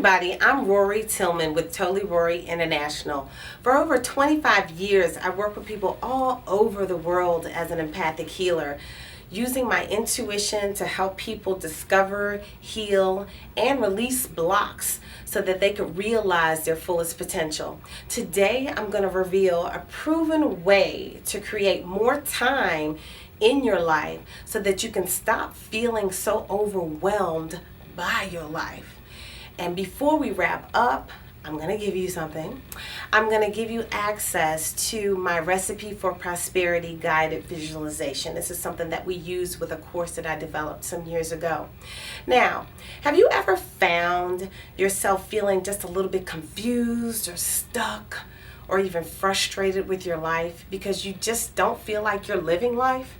everybody, I'm Rorree Tillman with Rorree International. For over 25 years, I work with people all over the world as an empathic healer, using my intuition to help people discover, heal, and release blocks so that they could realize their fullest potential. Today, I'm going to reveal a proven way to create more time in your life so that you can stop feeling so overwhelmed by your life. And before we wrap up, I'm going to give you something. I'm going to give you access to my Recipe for Prosperity guided visualization. This is something that we use with a course that I developed some years ago. Now, have you ever found yourself feeling just a little bit confused or stuck or even frustrated with your life because you just don't feel like you're living life?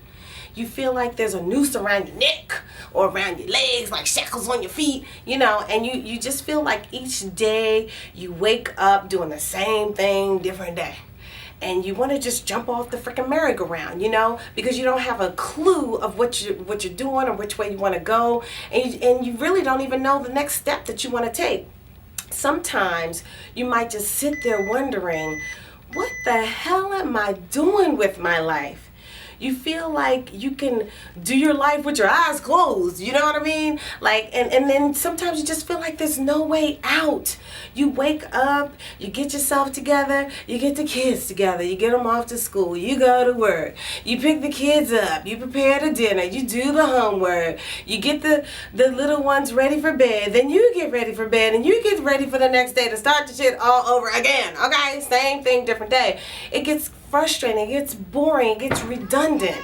You feel like there's a noose around your neck or around your legs, like shackles on your feet, and you just feel like each day you wake up doing the same thing, different day. And you want to just jump off the freaking merry-go-round, because you don't have a clue of what you're doing or which way you want to go. And you really don't even know the next step that you want to take. Sometimes you might just sit there wondering, what the hell am I doing with my life? You feel like you can do your life with your eyes closed, you know what I mean? And then sometimes you just feel like there's no way out. You wake up, you get yourself together, you get the kids together, you get them off to school, you go to work, you pick the kids up, you prepare the dinner, you do the homework, you get the little ones ready for bed, then you get ready for bed, and you get ready for the next day to start the shit all over again, okay? Same thing, different day. It gets frustrating, it gets boring, it gets redundant.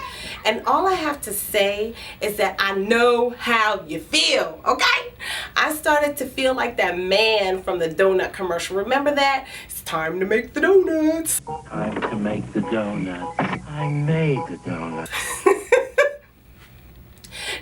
And all I have to say is that I know how you feel, okay? I started to feel like that man from the donut commercial. Remember that? It's time to make the donuts. Time to make the donuts. I made the donuts.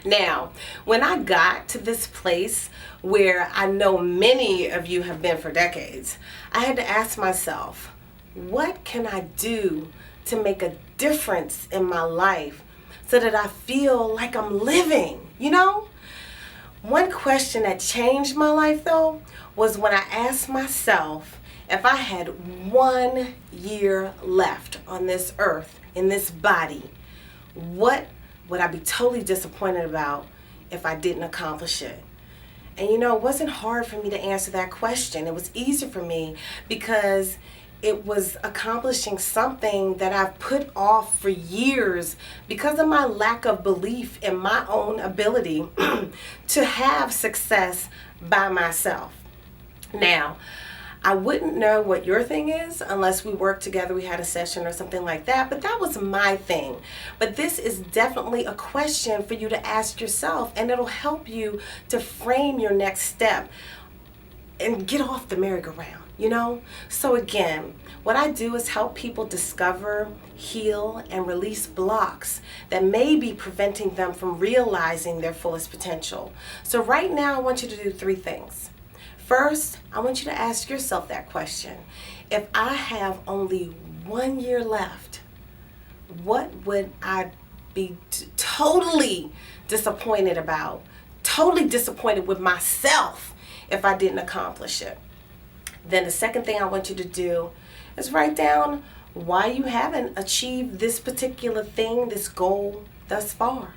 Now, when I got to this place where I know many of you have been for decades, I had to ask myself, what can I do to make a difference in my life so that I feel like I'm living, One question that changed my life, though, was when I asked myself if I had 1 year left on this earth, in this body, what would I be totally disappointed about if I didn't accomplish it? And it wasn't hard for me to answer that question. It was easy for me because it was accomplishing something that I've put off for years because of my lack of belief in my own ability to have success by myself. Now, I wouldn't know what your thing is unless we worked together, we had a session or something like that, but that was my thing. But this is definitely a question for you to ask yourself, and it'll help you to frame your next step and get off the merry-go-round. So again, what I do is help people discover, heal, and release blocks that may be preventing them from realizing their fullest potential. So right now, I want you to do 3 things. First, I want you to ask yourself that question. If I have only 1 year left, what would I be totally disappointed about? Totally disappointed with myself if I didn't accomplish it. Then the second thing I want you to do is write down why you haven't achieved this particular thing, this goal thus far.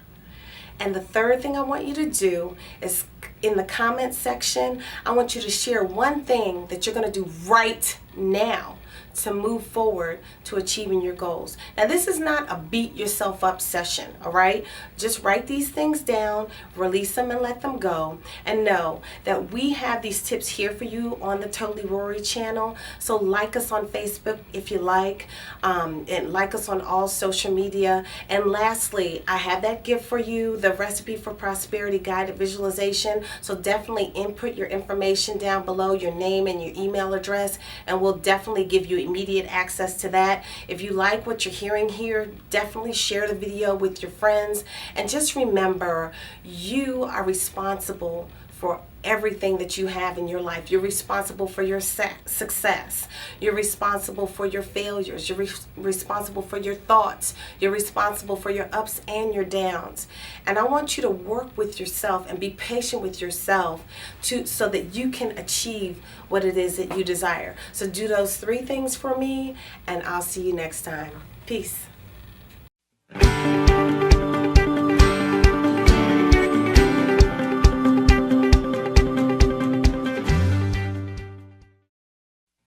And the third thing I want you to do is in the comment section, I want you to share one thing that you're going to do right now to move forward to achieving your goals. Now, this is not a beat yourself up session, all right? Just write these things down, release them and let them go, and know that we have these tips here for you on the Totally Rorree channel. So like us on Facebook if you like, and like us on all social media. And lastly, I have that gift for you, the Recipe for Prosperity guided visualization. So definitely input your information down below, your name and your email address, and we'll definitely give you immediate access to that. If you like what you're hearing here, definitely share the video with your friends. And just remember, you are responsible for everything that you have in your life. You're responsible for your success. You're responsible for your failures. You're responsible for your thoughts. You're responsible for your ups and your downs. And I want you to work with yourself and be patient with yourself so that you can achieve what it is that you desire. So do those 3 things for me, and I'll see you next time. Peace.